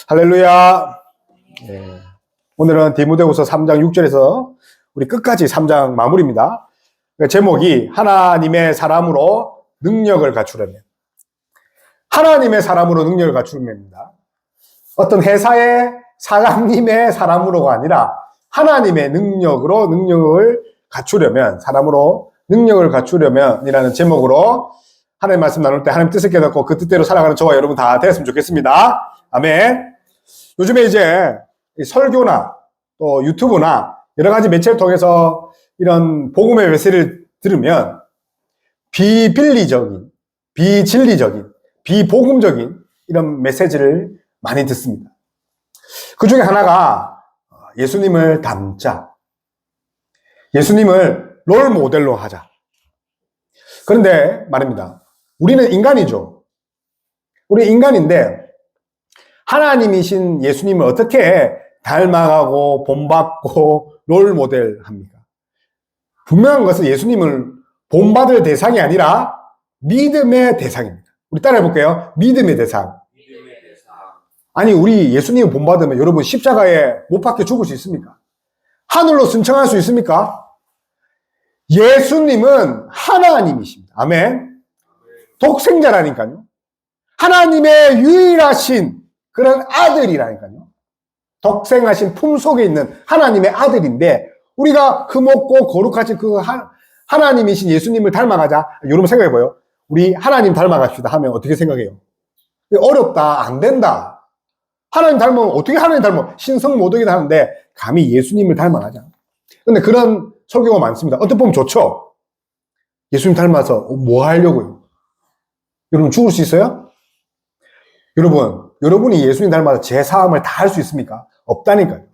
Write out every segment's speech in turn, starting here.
할렐루야. 예. 오늘은 디모데후서 3장 6절에서 우리 끝까지 3장 마무리입니다. 제목이 하나님의 사람으로 능력을 갖추려면. 하나님의 사람으로 능력을 갖추려면입니다. 어떤 회사의 사장님의 사람으로가 아니라 하나님의 능력으로 능력을 갖추려면, 사람으로 능력을 갖추려면이라는 제목으로 하나님 말씀 나눌 때 하나님 뜻을 깨닫고 그 뜻대로 살아가는 저와 여러분 다 되었으면 좋겠습니다. 아멘. 요즘에 이제 설교나 또 유튜브나 여러 가지 매체를 통해서 이런 복음의 메시지를 들으면 비빌리적인, 비진리적인, 비복음적인 이런 메시지를 많이 듣습니다. 그 중에 하나가 예수님을 닮자. 예수님을 롤 모델로 하자. 그런데 말입니다. 우리는 인간이죠. 우리 인간인데 하나님이신 예수님을 어떻게 닮아가고 본받고 롤 모델 합니까? 분명한 것은 예수님을 본받을 대상이 아니라 믿음의 대상입니다. 우리 따라해 볼게요. 믿음의 대상. 아니, 우리 예수님을 본받으면 여러분 십자가에 못 박혀 죽을 수 있습니까? 하늘로 승천할 수 있습니까? 예수님은 하나님이십니다. 아멘. 독생자라니까요. 하나님의 유일하신 그런 아들이라니까요. 독생하신 품속에 있는 하나님의 아들인데 우리가 흠없고 거룩하신 그 하나님이신 예수님을 닮아가자. 여러분 생각해봐요. 우리 하나님 닮아갑시다 하면 어떻게 생각해요? 어렵다. 안 된다. 하나님 닮으면 어떻게 하나님 닮아? 신성모독이다 하는데 감히 예수님을 닮아가자. 근데 그런 설교가 많습니다. 어떻게 보면 좋죠? 예수님 닮아서 뭐 하려고요? 여러분 죽을 수 있어요? 여러분이 예수님 닮아서 제 사함을 다 할 수 있습니까? 없다니까요.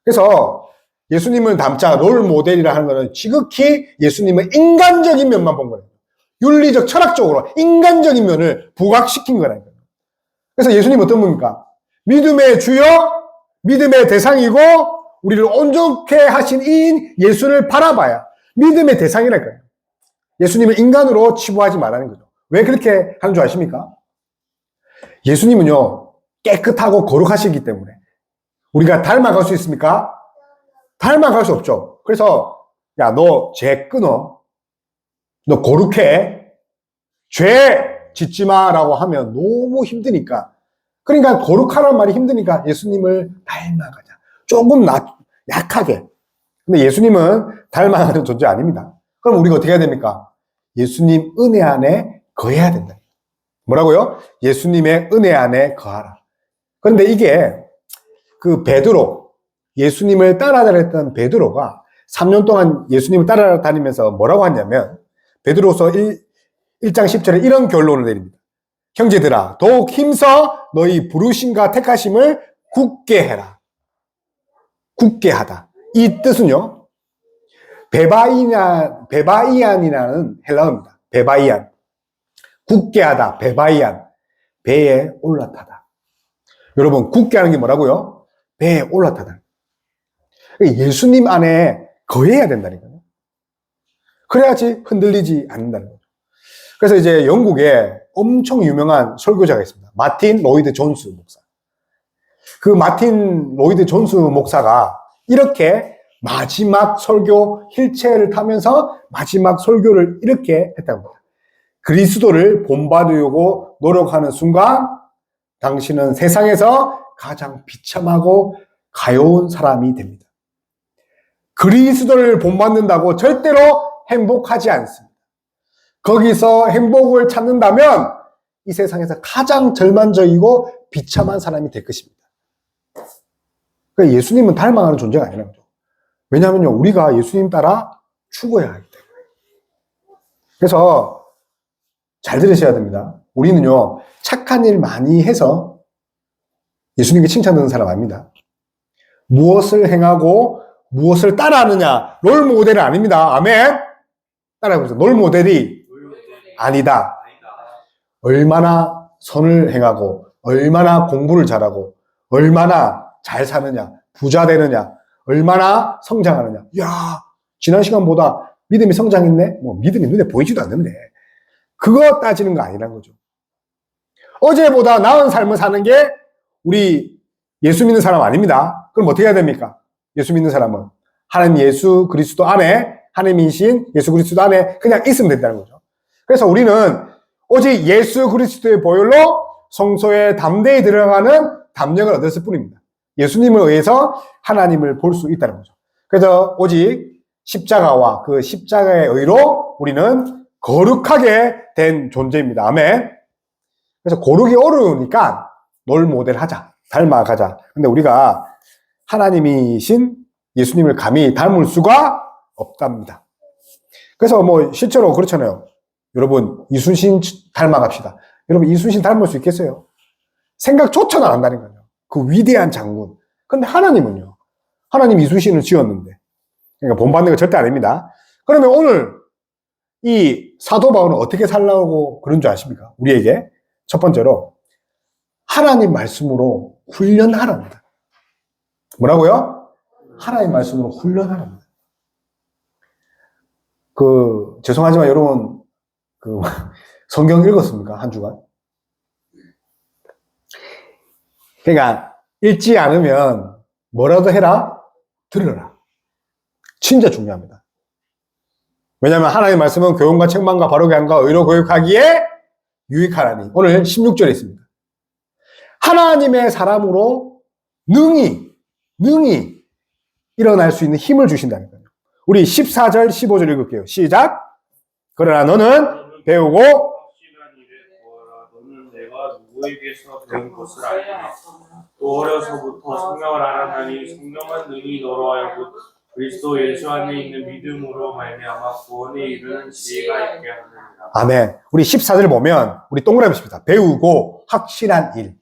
그래서 예수님을 닮자 롤 모델이라 하는 것은 지극히 예수님의 인간적인 면만 본 거예요. 윤리적, 철학적으로 인간적인 면을 부각시킨 거라니까요. 그래서 예수님은 어떤 분입니까? 믿음의 주요, 믿음의 대상이고 우리를 온전케 하신 이인 예수를 바라봐야 믿음의 대상이랄까요. 예수님을 인간으로 치부하지 말라는 거죠. 왜 그렇게 하는 줄 아십니까? 예수님은요, 깨끗하고 거룩하시기 때문에 우리가 닮아갈 수 있습니까? 닮아갈 수 없죠. 그래서 야, 너 죄 끊어. 너 거룩해. 죄 짓지 마라고 하면 너무 힘드니까. 그러니까 거룩하라는 말이 힘드니까 예수님을 닮아가자. 조금 약하게. 근데 예수님은 닮아가는 존재 아닙니다. 그럼 우리가 어떻게 해야 됩니까? 예수님 은혜 안에 거해야 된다. 뭐라고요? 예수님의 은혜 안에 거하라. 그런데 이게 그 베드로, 예수님을 따라다녔던 베드로가 3년 동안 예수님을 따라다니면서 뭐라고 하냐면 베드로서 1장 10절에 이런 결론을 내립니다. 형제들아, 더욱 힘써 너희 부르심과 택하심을 굳게 해라. 굳게 하다. 이 뜻은요, 베바이안이라는 헬라어입니다. 베바이안. 굳게 하다, 베바이안. 배에 올라타다. 여러분, 굳게 하는 게 뭐라고요? 배에 올라타다. 예수님 안에 거해야 된다니까요. 그래야지 흔들리지 않는다는 거죠. 그래서 이제 영국에 엄청 유명한 설교자가 있습니다. 마틴 로이드 존스 목사. 그 마틴 로이드 존스 목사가 이렇게 마지막 설교 휠체어를 타면서 마지막 설교를 이렇게 했다고 합니다. 그리스도를 본받으려고 노력하는 순간 당신은 세상에서 가장 비참하고 가여운 사람이 됩니다. 그리스도를 본받는다고 절대로 행복하지 않습니다. 거기서 행복을 찾는다면 이 세상에서 가장 절망적이고 비참한 사람이 될 것입니다. 그러니까 예수님은 닮아가는 존재가 아니라는 거죠. 왜냐하면요, 우리가 예수님 따라 죽어야 하기 때문에. 그래서 잘 들으셔야 됩니다. 우리는요, 착한 일 많이 해서 예수님께 칭찬받는 사람 아닙니다. 무엇을 행하고 무엇을 따라하느냐, 롤 모델은 아닙니다. 아멘? 따라해보세요. 롤 모델이 아니다. 얼마나 선을 행하고, 얼마나 공부를 잘하고, 얼마나 잘 사느냐, 부자 되느냐, 얼마나 성장하느냐. 야, 지난 시간보다 믿음이 성장했네? 뭐, 믿음이 눈에 보이지도 않는데. 그거 따지는 거 아니란 거죠. 어제보다 나은 삶을 사는 게 우리 예수 믿는 사람 아닙니다. 그럼 어떻게 해야 됩니까? 예수 믿는 사람은 하나님 예수 그리스도 안에, 하나님이신 예수 그리스도 안에 그냥 있으면 된다는 거죠. 그래서 우리는 오직 예수 그리스도의 보혈로 성소에 담대히 들어가는 담력을 얻었을 뿐입니다. 예수님을 의해서 하나님을 볼 수 있다는 거죠. 그래서 오직 십자가와 그 십자가의 의로 우리는 거룩하게 된 존재입니다. 아멘. 그래서 고르기 어려우니까 롤 모델 하자. 닮아가자. 근데 우리가 하나님이신 예수님을 감히 닮을 수가 없답니다. 그래서 뭐 실제로 그렇잖아요. 여러분, 이순신 닮아갑시다. 여러분, 이순신 닮을 수 있겠어요? 생각조차도 안 한다는 거예요. 그 위대한 장군. 근데 하나님은요. 하나님 이순신을 지었는데. 그러니까 본받는 거 절대 아닙니다. 그러면 오늘 이 사도 바울은 어떻게 살라고 그런 줄 아십니까? 우리에게. 첫 번째로 하나님 말씀으로 훈련하랍니다. 뭐라고요? 하나님 말씀으로 훈련하랍니다. 죄송하지만 여러분, 성경 읽었습니까? 한 주간? 그러니까, 읽지 않으면 뭐라도 해라? 들으라. 진짜 중요합니다. 왜냐하면 하나님의 말씀은 교훈과 책망과 바르게 함과 의로 교육하기에 유익하라니. 오늘 16절에 있습니다. 하나님의 사람으로 능히 일어날 수 있는 힘을 주신다는 거예요. 우리 14절, 15절 읽을게요. 시작. 그러나 너는 배우고 확실한 일에 구하라. 너는 내가 누구에게서 배운 것을 알고 또 어려서부터 성령을 알았나니 성령은 능히 너로 하여금 그리스도 예수 안에 있는 믿음으로 말미암아 구원에 이르는 지혜가 있게 하느니라. 아멘. 우리 14절 보면 우리 동그라미 칩니다. 배우고 확실한 일.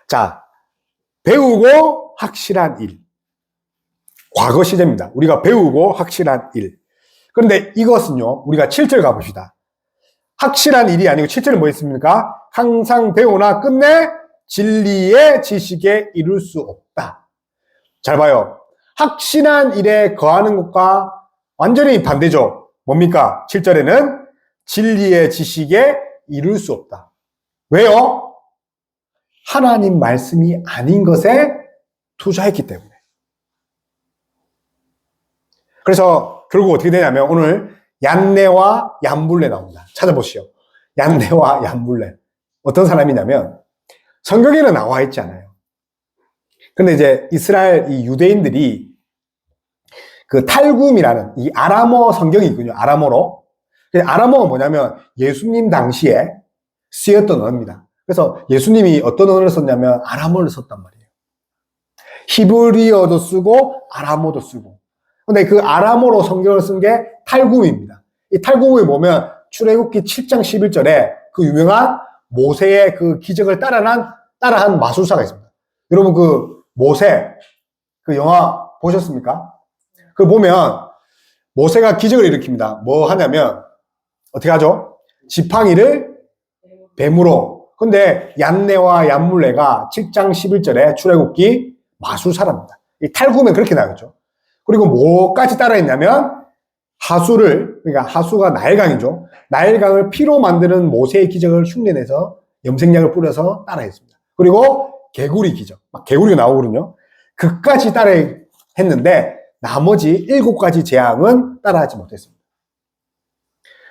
자, 배우고 확실한 일. 과거 시제입니다. 우리가 배우고 확실한 일. 그런데 이것은요, 우리가 7절 가봅시다. 확실한 일이 아니고 7절은 뭐 있습니까? 항상 배우나 끝내 진리의 지식에 이룰 수 없다. 잘 봐요. 확실한 일에 거하는 것과 완전히 반대죠. 뭡니까? 7절에는 진리의 지식에 이룰 수 없다. 왜요? 하나님 말씀이 아닌 것에 투자했기 때문에. 그래서 결국 어떻게 되냐면 오늘 얀네와 얀불레 나옵니다. 찾아보시오. 얀네와 얀불레. 어떤 사람이냐면 성경에는 나와 있지 않아요. 근데 이제 이스라엘 이 유대인들이 그 탈굼이라는 이 아람어 성경이 있군요. 아람어로. 아람어가 뭐냐면 예수님 당시에 쓰였던 언어입니다. 그래서 예수님이 어떤 언어를 썼냐면 아람어를 썼단 말이에요. 히브리어도 쓰고 아람어도 쓰고. 근데 그 아람어로 성경을 쓴 게 탈굼입니다. 이 탈굼에 보면 출애굽기 7장 11절에 그 유명한 모세의 그 기적을 따라한 마술사가 있습니다. 여러분 그 모세 그 영화 보셨습니까? 그걸 보면 모세가 기적을 일으킵니다. 뭐 하냐면 어떻게 하죠? 지팡이를 뱀으로. 근데 얀네와 얀물레가 7장 11절에 출애굽기 마술사랍니다. 이 탈굼은 그렇게 나오죠. 그리고 뭐까지 따라했냐면 하수를, 그러니까 하수가 나일강이죠. 나일강을 피로 만드는 모세의 기적을 흉내내서 염색약을 뿌려서 따라했습니다. 그리고 개구리 기적, 막 개구리가 나오거든요. 그까지 따라했는데 나머지 7가지 재앙은 따라하지 못했습니다.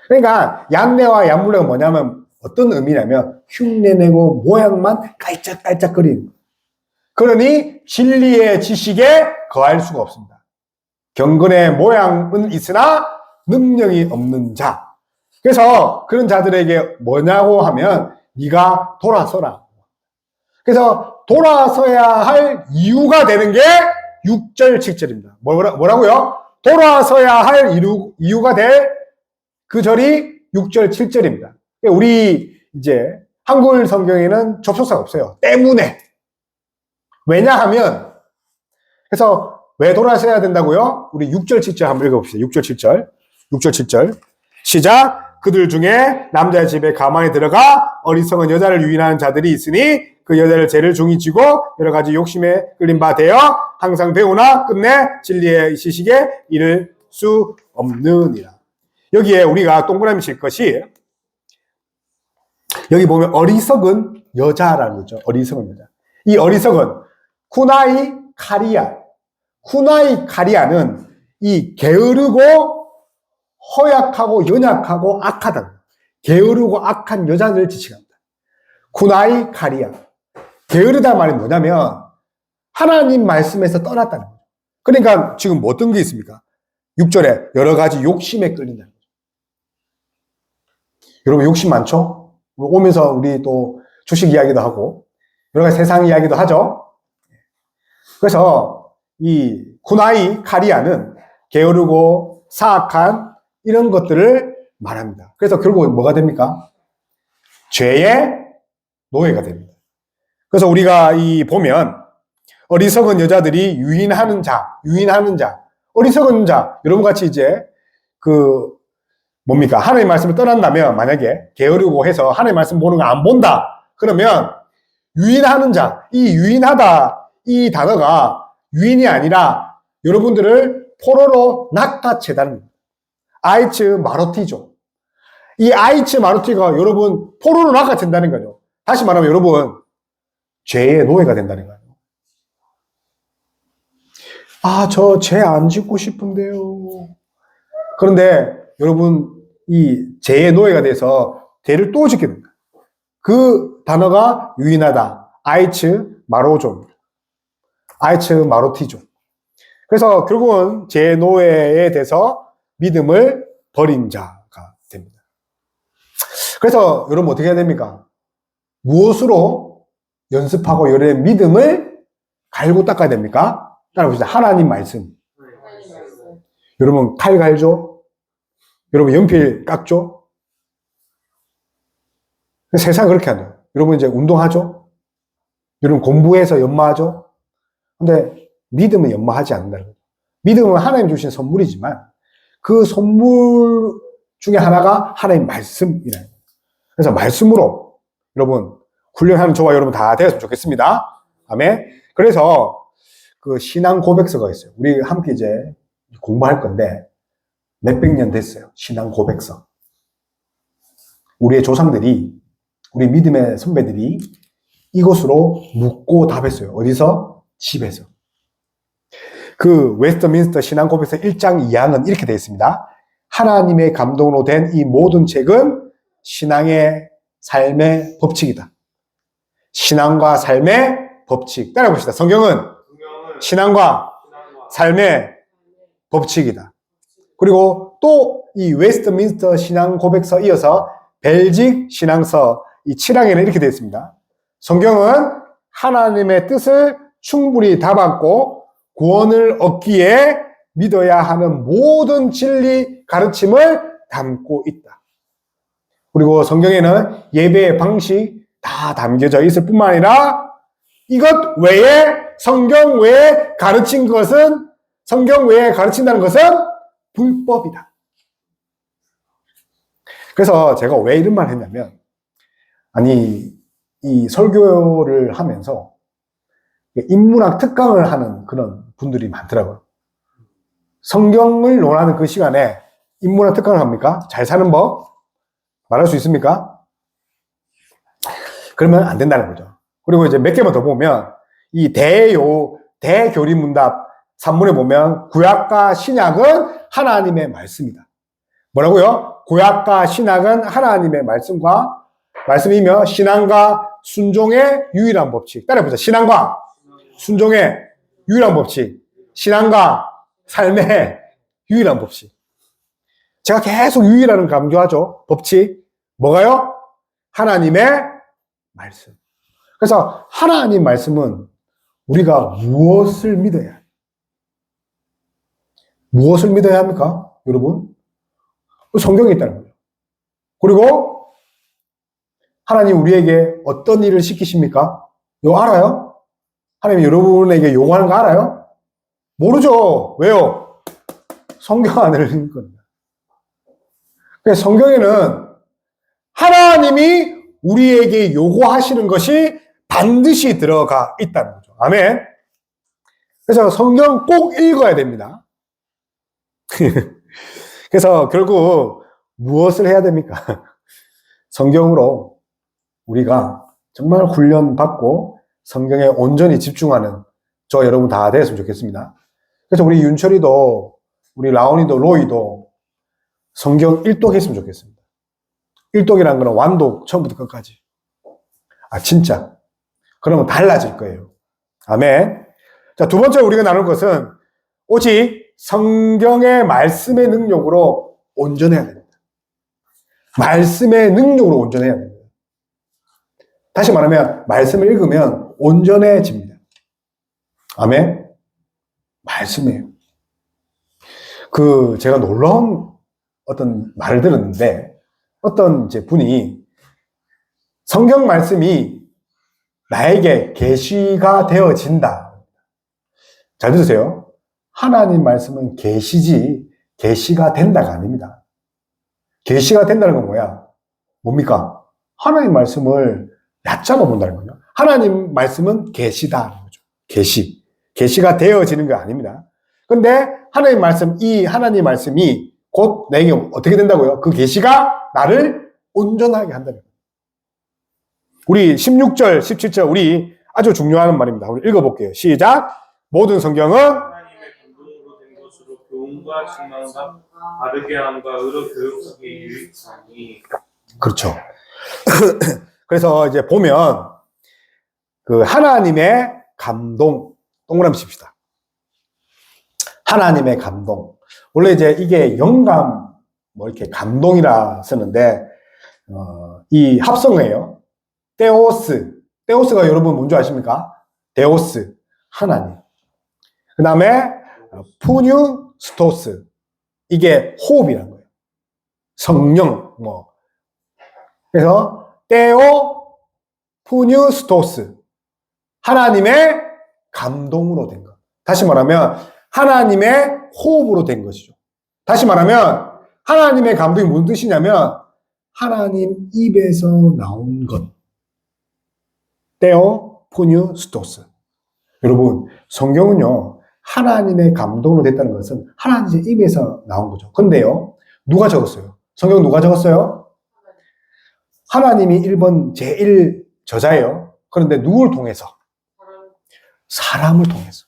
그러니까 얀네와 얀물레가 뭐냐면 어떤 의미냐면 흉내내고 모양만 깔짝깔짝거리는. 그러니 진리의 지식에 거할 수가 없습니다. 경건의 모양은 있으나 능력이 없는 자. 그래서 그런 자들에게 뭐냐고 하면 네가 돌아서라. 그래서 돌아서야 할 이유가 되는 게 6절, 7절입니다. 뭐라고요? 돌아서야 할 이유가 될 그 절이 6절, 7절입니다. 우리 이제 한글 성경에는 접속사가 없어요. 때문에. 왜냐하면 그래서 왜 돌아서야 된다고요? 우리 6절, 7절 한번 읽어봅시다. 6절, 7절. 6절, 7절. 시작. 그들 중에 남자의 집에 가만히 들어가 어리석은 여자를 유인하는 자들이 있으니 그 여자를 죄를 중히 쥐고 여러 가지 욕심에 끌린 바 되어 항상 배우나 끝내 진리의 지식에 이를 수 없느니라. 여기에 우리가 동그라미 칠 것이 여기 보면 어리석은 여자라는 거죠. 어리석은 여자. 이 어리석은 쿠나이 카리아. 쿠나이 카리아는 이 게으르고 허약하고 연약하고 악하다. 게으르고 악한 여자들을 지칭합니다. 쿠나이 카리아. 게으르다 말이 뭐냐면 하나님 말씀에서 떠났다는 거죠. 그러니까 지금 뭐 어떤 게 있습니까? 6절에 여러 가지 욕심에 끌린다는 거죠. 여러분 욕심 많죠? 오면서 우리 또 주식 이야기도 하고 여러 가지 세상 이야기도 하죠. 그래서 이 쿠나이 카리아는 게으르고 사악한 이런 것들을 말합니다. 그래서 결국 뭐가 됩니까? 죄의 노예가 됩니다. 그래서 우리가 이 보면 어리석은 여자들이 유인하는 자, 어리석은 자, 여러분 같이 이제 뭡니까? 하나님의 말씀을 떠난다면 만약에 게으르고 해서 하나님의 말씀 보는 거 안 본다. 그러면 유인하는 자, 이 유인하다 이 단어가 유인이 아니라 여러분들을 포로로 낚아채다는 겁니다. 아이츠 마로티죠. 이 아이츠 마로티가 여러분 포로로 낚아챈다는 거죠. 다시 말하면 여러분 죄의 노예가 된다는 거예요. 아, 저 죄 안 짓고 싶은데요. 그런데 여러분 이 죄의 노예가 돼서 죄를 또 짓게 됩니다. 그 단어가 유인하다. 아이츠 마로존. 아이츠 마로티존. 그래서 결국은 죄의 노예에 대해서 믿음을 버린 자가 됩니다. 그래서 여러분 어떻게 해야 됩니까? 무엇으로 연습하고 여러분의 믿음을 갈고 닦아야 됩니까? 따라봅시다. 하나님 말씀. 여러분 칼 갈죠? 여러분 연필 깎죠? 세상 그렇게 한다. 여러분 이제 운동하죠? 여러분 공부해서 연마하죠? 근데 믿음은 연마하지 않는다는 거죠. 믿음은 하나님 주신 선물이지만 그 선물 중에 하나가 하나님 말씀이라는 거예요. 그래서 말씀으로 여러분 훈련하는 저와 여러분 다 되었으면 좋겠습니다. 아멘. 그래서 그 신앙 고백서가 있어요. 우리 함께 이제 공부할 건데 몇백 년 됐어요. 신앙 고백서. 우리의 조상들이, 우리 믿음의 선배들이 이것으로 묻고 답했어요. 어디서? 집에서. 그 웨스트민스터 신앙 고백서 1장 2항은 이렇게 되어 있습니다. 하나님의 감동으로 된 이 모든 책은 신앙의 삶의 법칙이다. 신앙과 삶의 법칙. 따라봅시다. 성경은 신앙과 삶의 법칙이다. 그리고 또 이 웨스트민스터 신앙 고백서 이어서 벨직 신앙서 이 7항에는 이렇게 되어 있습니다. 성경은 하나님의 뜻을 충분히 담았고 구원을 얻기에 믿어야 하는 모든 진리 가르침을 담고 있다. 그리고 성경에는 예배의 방식 다 담겨져 있을 뿐만 아니라 이것 외에 성경 외에 가르친 것은 성경 외에 가르친다는 것은 불법이다. 그래서 제가 왜 이런 말을 했냐면 아니 이 설교를 하면서 인문학 특강을 하는 그런 분들이 많더라고요. 성경을 논하는 그 시간에 인문학 특강을 합니까? 잘 사는 법 말할 수 있습니까? 그러면 안 된다는 거죠. 그리고 이제 몇 개만 더 보면 이 대교리문답 3문에 보면 구약과 신약은 하나님의 말씀이다. 뭐라고요? 구약과 신약은 하나님의 말씀이며 신앙과 순종의 유일한 법칙. 따라해보자. 신앙과 순종의 유일한 법칙. 신앙과 삶의 유일한 법칙. 제가 계속 유일한을 강조하죠. 법칙. 뭐가요? 하나님의 말씀. 그래서 하나님 말씀은 우리가 무엇을 믿어야 해요? 무엇을 믿어야 합니까? 여러분? 성경에 있다는 거예요. 그리고 하나님 우리에게 어떤 일을 시키십니까? 이거 알아요? 하나님 여러분에게 요구하는 거 알아요? 모르죠. 왜요? 성경 안 읽는 겁니다. 그래서 성경에는 하나님이 우리에게 요구하시는 것이 반드시 들어가 있다는 거죠. 아멘. 그래서 성경 꼭 읽어야 됩니다. 그래서 결국 무엇을 해야 됩니까? 성경으로 우리가 정말 훈련받고 성경에 온전히 집중하는 저 여러분 다 되었으면 좋겠습니다. 그래서 우리 윤철이도, 우리 라온이도, 로이도 성경 일독했으면 좋겠습니다. 일독이라는 거는 완독, 처음부터 끝까지. 진짜. 그러면 달라질 거예요. 아멘. 자, 두 번째 우리가 나눌 것은 오직 성경의 말씀의 능력으로 온전해야 됩니다. 말씀의 능력으로 온전해야 됩니다. 다시 말하면 말씀을 읽으면 온전해집니다. 아멘. 말씀이에요. 제가 놀라운 어떤 말을 들었는데 어떤 이제 분이 성경 말씀이 나에게 계시가 되어진다. 잘 들으세요. 하나님 말씀은 계시지 계시가 된다가 아닙니다. 계시가 된다는 건 뭐야? 뭡니까? 하나님 말씀을 얕잡아 본다는 거죠. 하나님 말씀은 계시다는 거죠. 계시가 되어지는 거 아닙니다. 근데 하나님 말씀이 곧 내게 어떻게 된다고요? 그 계시가 나를 온전하게 한다는 거예요. 우리 16절, 17절 우리 아주 중요한 말입니다. 우리 읽어볼게요. 시작. 모든 성경은 하나님의 감동으로 된 것으로 교훈과 책망과 바르게 함과 의로 교육하기에 유익하니. 그렇죠. 그래서 이제 보면 그 하나님의 감동, 동그라미 칩시다. 하나님의 감동. 원래 이제 이게 영감, 이렇게 감동이라 쓰는데, 이 합성어예요. 테오스가 여러분 뭔지 아십니까? 데오스, 하나님. 그 다음에 푸뉴스토스, 이게 호흡이라는 거예요. 성령, 그래서 테오 푸뉴스토스, 하나님의 감동으로 된 것. 다시 말하면 하나님의 호흡으로 된 것이죠. 다시 말하면 하나님의 감동이 무슨 뜻이냐면 하나님 입에서 나온 것. 테오 푸뉴스토스. 여러분, 성경은요, 하나님의 감동으로 됐다는 것은 하나님의 입에서 나온 거죠. 근데요, 누가 적었어요? 성경 누가 적었어요? 하나님이 1번 제1 저자예요. 그런데 누굴 통해서? 사람을 통해서.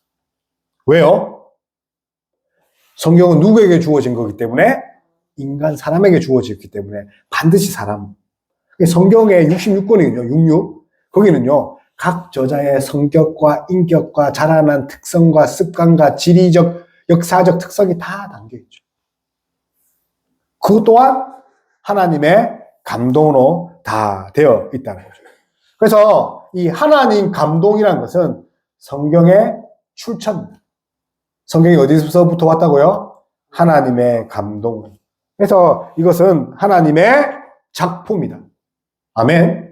왜요? 성경은 누구에게 주어진 거기 때문에? 인간 사람에게 주어졌기 때문에 반드시 사람. 성경의 66권이거든요. 66. 거기는요, 각 저자의 성격과 인격과 자라난 특성과 습관과 지리적, 역사적 특성이 다 담겨있죠. 그 또한 하나님의 감동으로 다 되어 있다는 거죠. 그래서 이 하나님 감동이라는 것은 성경의 출처입니다. 성경이 어디서부터 왔다고요? 하나님의 감동. 그래서 이것은 하나님의 작품이다. 아멘.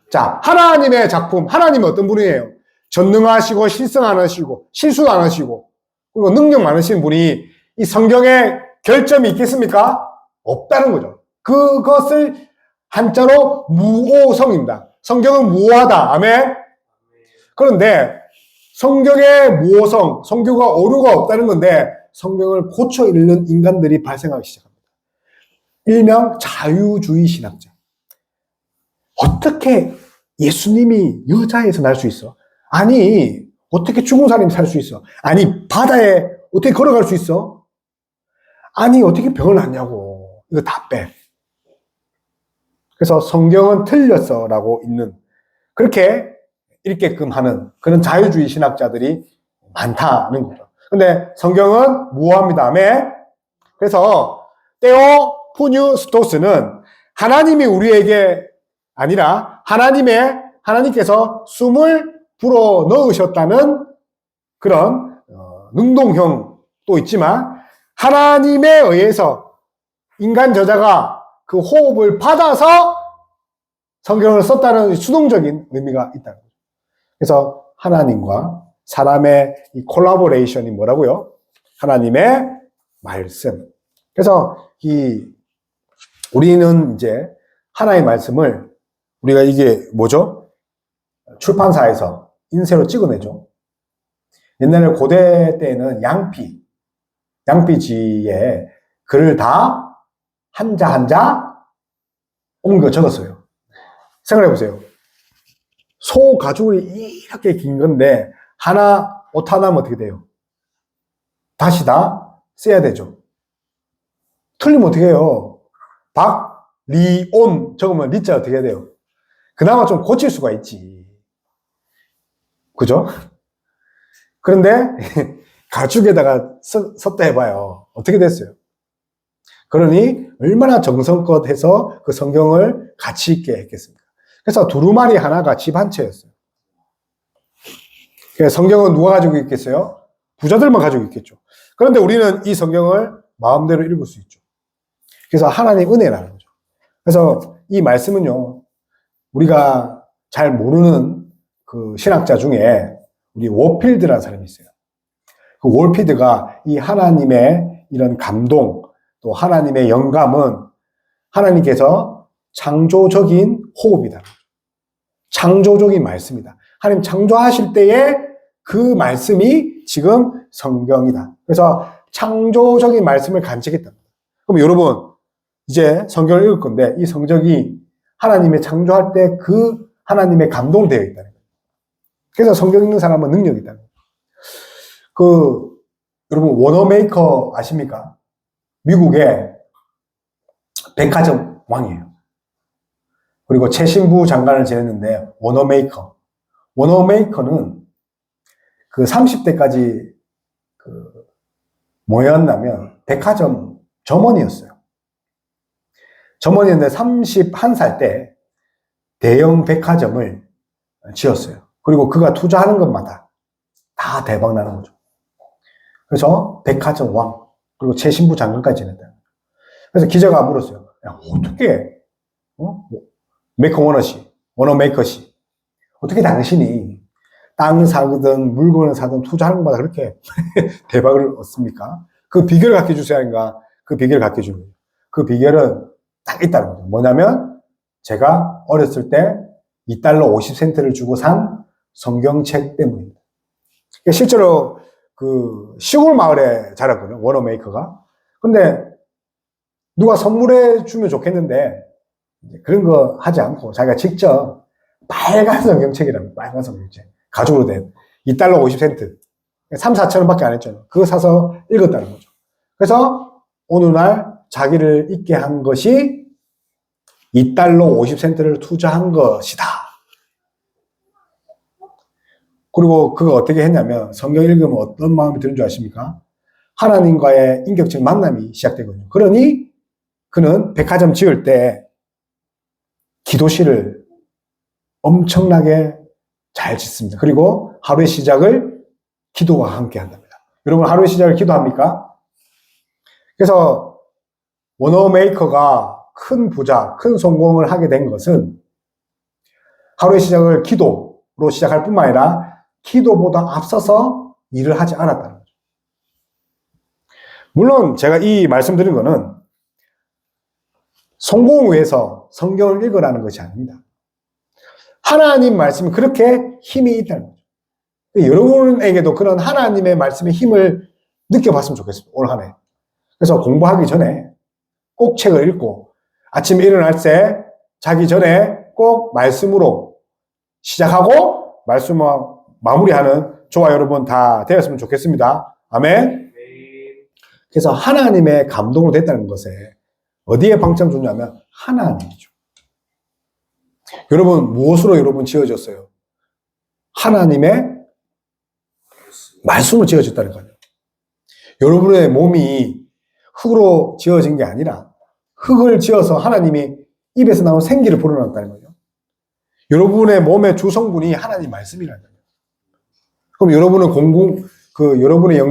자, 하나님의 작품. 하나님은 어떤 분이에요? 전능하시고 실수 안 하시고 그리고 능력 많으신 분이 이 성경에 결점이 있겠습니까? 없다는 거죠. 그것을 한자로 무오성입니다. 성경은 무오하다. 아멘. 그런데 성경의 무오성, 성경과 오류가 없다는 건데 성경을 고쳐 읽는 인간들이 발생하기 시작합니다. 일명 자유주의 신학자. 어떻게 예수님이 여자에서 날 수 있어? 아니, 어떻게 죽은 사람이 살 수 있어? 아니, 바다에 어떻게 걸어갈 수 있어? 아니, 어떻게 병을 낫냐고. 이거 다 빼. 그래서 성경은 틀렸어 라고 있는, 그렇게 읽게끔 하는 그런 자유주의 신학자들이 많다는 거죠. 근데 성경은 무오합니다. 아멘. 그래서 테오 푸뉴스토스는 하나님이 우리에게 아니라 하나님께서 숨을 불어 넣으셨다는 그런 능동형도 있지만 하나님에 의해서 인간 저자가 그 호흡을 받아서 성경을 썼다는 수동적인 의미가 있다는 거죠. 그래서 하나님과 사람의 이 콜라보레이션이 뭐라고요? 하나님의 말씀. 그래서 우리는 이제 하나님의 말씀을 우리가 이게 뭐죠? 출판사에서 인쇄로 찍어내죠. 옛날에 고대 때는 양피지에 글을 다 한자 한자 옮겨 적었어요. 생각해 보세요. 소 가죽이 이렇게 긴 건데 옷 하나면 어떻게 돼요? 다시 다 써야 되죠. 틀리면 어떻게 해요? 리온 적으면 리자 어떻게 해야 돼요? 그나마 좀 고칠 수가 있지. 그죠? 그런데 가죽에다가 썼다 해봐요. 어떻게 됐어요? 그러니 얼마나 정성껏 해서 그 성경을 가치 있게 했겠습니까? 그래서 두루마리 하나가 집 한 채였어요. 그래서 성경은 누가 가지고 있겠어요? 부자들만 가지고 있겠죠. 그런데 우리는 이 성경을 마음대로 읽을 수 있죠. 그래서 하나님 은혜라는 거죠. 그래서 이 말씀은요, 우리가 잘 모르는 그 신학자 중에 우리 워필드라는 사람이 있어요. 그 워필드가 이 하나님의 이런 감동, 또 하나님의 영감은 하나님께서 창조적인 호흡이다. 창조적인 말씀이다. 하나님 창조하실 때에 그 말씀이 지금 성경이다. 그래서 창조적인 말씀을 간직했다. 그럼 여러분, 이제 성경을 읽을 건데 이 성경이 하나님의 창조할 때 그 하나님의 감동되어 있다는 거예요. 그래서 성경 읽는 사람은 능력이 있다는 거예요. 여러분, 워너메이커 아십니까? 미국의 백화점 왕이에요. 그리고 최신부 장관을 지냈는데, 워너메이커는 그 30대까지 뭐였냐면, 백화점 점원이었어요. 점원이었는데 31살 때 대형 백화점을 지었어요. 그리고 그가 투자하는 것마다 다 대박 나는 거죠. 그래서 백화점 왕, 그리고 최신부 장관까지 지냈다. 그래서 기자가 물었어요. 야, 어떻게, 워너메이커 씨, 어떻게 당신이 땅 사든 물건을 사든 투자하는 것마다 그렇게 대박을 얻습니까? 그 비결을 갖게 해주세요 하니까 그 비결을 갖게 해주는 거예요. 그 비결은 딱 있다는 거죠. 뭐냐면 제가 어렸을 때 $2 50센트를 주고 산 성경책 때문입니다. 실제로 그 시골 마을에 자랐거든요. 워너메이커가. 근데 누가 선물해 주면 좋겠는데 그런 거 하지 않고 자기가 직접 빨간 성경책이랍니다. 빨간 성경책. 가죽으로 된 $2 50센트. 3, 4천 원밖에 안 했잖아요. 그거 사서 읽었다는 거죠. 그래서 어느 날 자기를 잊게 한 것이 $2 50센트를 투자한 것이다. 그리고 그거 어떻게 했냐면 성경 읽으면 어떤 마음이 드는 줄 아십니까? 하나님과의 인격적 만남이 시작되거든요. 그러니 그는 백화점 지을 때 기도실을 엄청나게 잘 짓습니다. 그리고 하루의 시작을 기도와 함께 한답니다. 여러분 하루의 시작을 기도합니까? 그래서 워너메이커가 큰 부자, 큰 성공을 하게 된 것은 하루의 시작을 기도로 시작할 뿐만 아니라 기도보다 앞서서 일을 하지 않았다는 거죠. 물론 제가 이 말씀드린 거는 성공을 위해서 성경을 읽으라는 것이 아닙니다. 하나님 말씀이 그렇게 힘이 있다는 거죠. 여러분에게도 그런 하나님의 말씀의 힘을 느껴봤으면 좋겠습니다. 올 한 해. 그래서 공부하기 전에 꼭 책을 읽고 아침에 일어날 때 자기 전에 꼭 말씀으로 시작하고 말씀과 마무리하는 저와 여러분 다 되었으면 좋겠습니다. 아멘. 그래서 하나님의 감동으로 됐다는 것에 어디에 방점 주냐면 하나님이죠. 여러분 무엇으로 여러분 지어졌어요? 하나님의 말씀으로 지어졌다는 거예요. 여러분의 몸이 흙으로 지어진 게 아니라 흙을 지어서 하나님이 입에서 나온 생기를 불어넣었다는 거죠. 여러분의 몸의 주성분이 하나님 말씀이라는 거예요. 그럼 여러분은 여러분의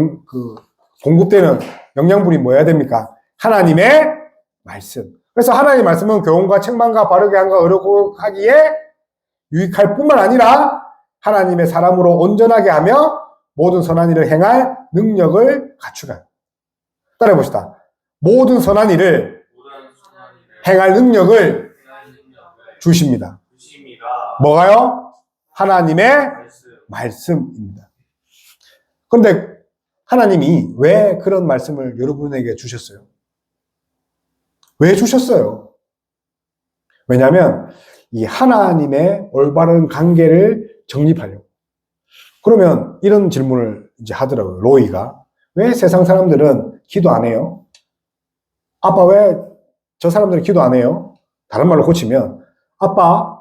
공급되는 영양분이 뭐여야 됩니까? 하나님의 말씀. 그래서 하나님의 말씀은 교훈과 책망과 바르게 함과 어렵고 하기에 유익할 뿐만 아니라 하나님의 사람으로 온전하게 하며 모든 선한 일을 행할 능력을 갖추라. 따라해 봅시다. 모든 선한 일을 행할 능력을 주십니다. 뭐가요? 하나님의 말씀입니다. 그런데 하나님이 왜 그런 말씀을 여러분에게 주셨어요? 왜 주셨어요? 왜냐하면 이 하나님의 올바른 관계를 정립하려고. 그러면 이런 질문을 이제 하더라고요. 로이가. 왜 세상 사람들은 기도 안 해요? 아빠 왜 저 사람들은 기도 안 해요? 다른 말로 고치면 아빠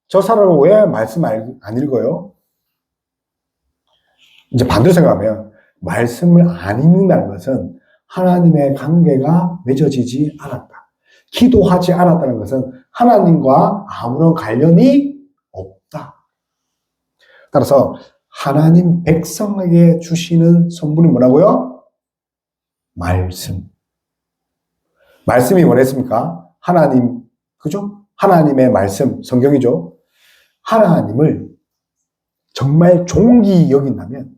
저 사람은 왜 말씀 안 읽어요? 이제 반대로 생각하면 말씀을 안 읽는다는 것은 하나님의 관계가 맺어지지 않았다. 기도하지 않았다는 것은 하나님과 아무런 관련이 없다. 따라서 하나님 백성에게 주시는 선물이 뭐라고요? 말씀. 말씀이 뭐랬습니까? 하나님, 그죠? 하나님의 말씀, 성경이죠. 하나님을 정말 존귀히 여긴다면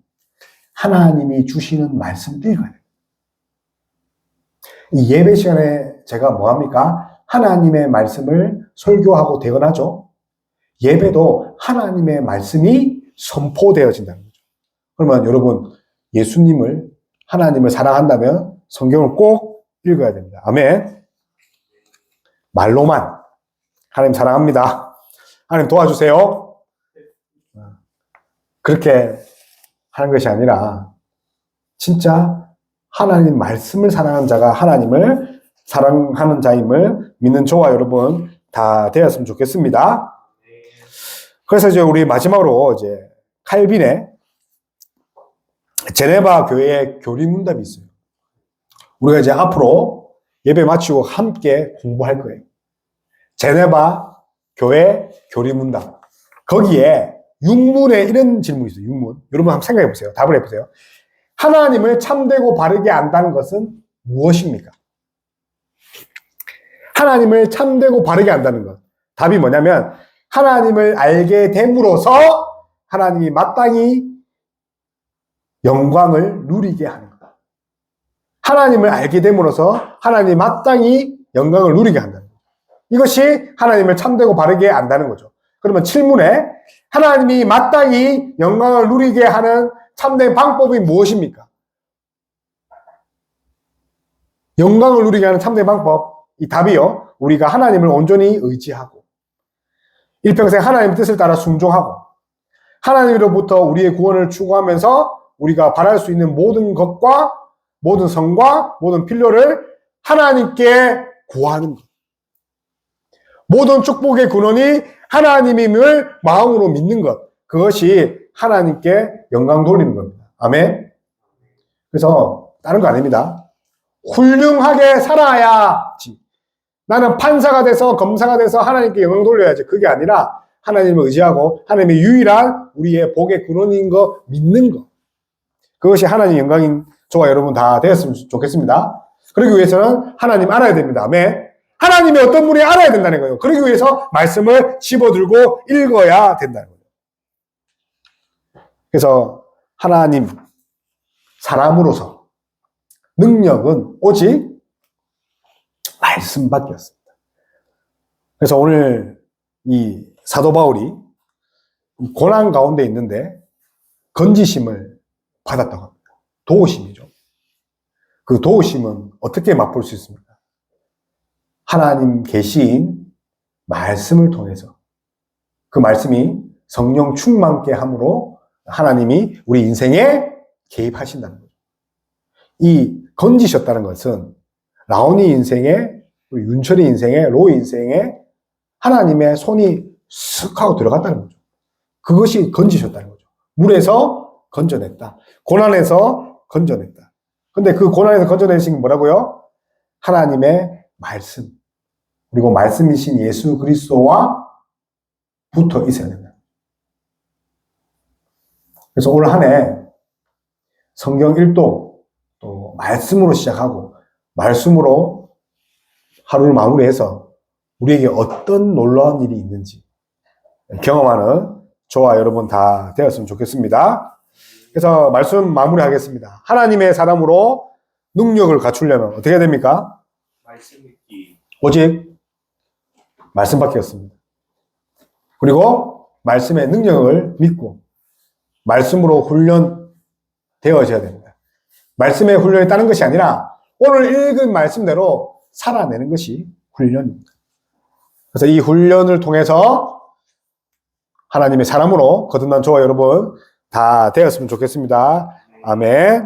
하나님이 주시는 말씀 읽어야 돼요. 이 예배 시간에 제가 뭐합니까? 하나님의 말씀을 설교하고 대언하죠. 예배도 하나님의 말씀이 선포되어진다는 거죠. 그러면 여러분, 예수님을, 하나님을 사랑한다면 성경을 꼭 읽어야 됩니다. 아멘. 말로만 하나님 사랑합니다. 하나님 도와주세요. 그렇게 하는 것이 아니라 진짜 하나님 말씀을 사랑하는 자가 하나님을 사랑하는 자임을 믿는 저와 여러분 다 되었으면 좋겠습니다. 그래서 이제 우리 마지막으로 이제 칼빈의 제네바 교회의 교리문답이 있어요. 우리가 이제 앞으로 예배 마치고 함께 공부할 거예요. 제네바 교회 교리문답. 거기에 6문에 이런 질문이 있어요. 6문. 여러분 한번 생각해 보세요. 답을 해보세요. 하나님을 참되고 바르게 안다는 것은 무엇입니까? 하나님을 참되고 바르게 안다는 것. 답이 뭐냐면 하나님을 알게 됨으로써 하나님이 마땅히 영광을 누리게 하는 것. 하나님을 알게 됨으로써 하나님이 마땅히 영광을 누리게 한다는 것. 이것이 하나님을 참되고 바르게 안다는 거죠. 그러면 7문에 하나님이 마땅히 영광을 누리게 하는 참된 방법이 무엇입니까? 영광을 누리게 하는 참된 방법. 이 답이요. 우리가 하나님을 온전히 의지하고 일평생 하나님의 뜻을 따라 순종하고 하나님으로부터 우리의 구원을 추구하면서 우리가 바랄 수 있는 모든 것과 모든 성과 모든 필요를 하나님께 구하는 것. 모든 축복의 근원이 하나님임을 마음으로 믿는 것. 그것이 하나님께 영광 돌리는 겁니다. 아멘. 그래서 다른 거 아닙니다. 훌륭하게 살아야지. 나는 판사가 돼서 검사가 돼서 하나님께 영광 돌려야지. 그게 아니라 하나님을 의지하고 하나님의 유일한 우리의 복의 근원인 거 믿는 것. 그것이 하나님 영광인 저와 여러분 다 되었으면 좋겠습니다. 그러기 위해서는 하나님 알아야 됩니다. 아멘. 하나님이 어떤 분이 알아야 된다는 거예요. 그러기 위해서 말씀을 집어들고 읽어야 된다는 거예요. 그래서 하나님 사람으로서 능력은 오직 말씀밖에 없습니다. 그래서 오늘 이 사도 바울이 고난 가운데 있는데 건지심을 받았다고 합니다. 도우심이죠. 그 도우심은 어떻게 맛볼 수 있습니까? 하나님 계신 말씀을 통해서 그 말씀이 성령 충만케 함으로 하나님이 우리 인생에 개입하신다는 거죠. 이 건지셨다는 것은 라온이 인생에, 윤철이 인생에, 로이 인생에 하나님의 손이 쓱 하고 들어갔다는 거죠. 그것이 건지셨다는 거죠. 물에서 건져냈다. 고난에서 건져냈다. 근데 그 고난에서 건져내신 게 뭐라고요? 하나님의 말씀. 그리고 말씀이신 예수 그리스도와 붙어 있어야 된다. 그래서 올 한 해 성경 일독 또 말씀으로 시작하고 말씀으로 하루를 마무리해서 우리에게 어떤 놀라운 일이 있는지 경험하는 저와 여러분 다 되었으면 좋겠습니다. 그래서 말씀 마무리하겠습니다. 하나님의 사람으로 능력을 갖추려면 어떻게 해야 됩니까? 말씀 읽기. 오직 말씀밖에 없습니다. 그리고 말씀의 능력을 믿고 말씀으로 훈련되어져야 됩니다. 말씀의 훈련이 다른 것이 아니라 오늘 읽은 말씀대로 살아내는 것이 훈련입니다. 그래서 이 훈련을 통해서 하나님의 사람으로 거듭난 저와 여러분 다 되었으면 좋겠습니다. 아멘.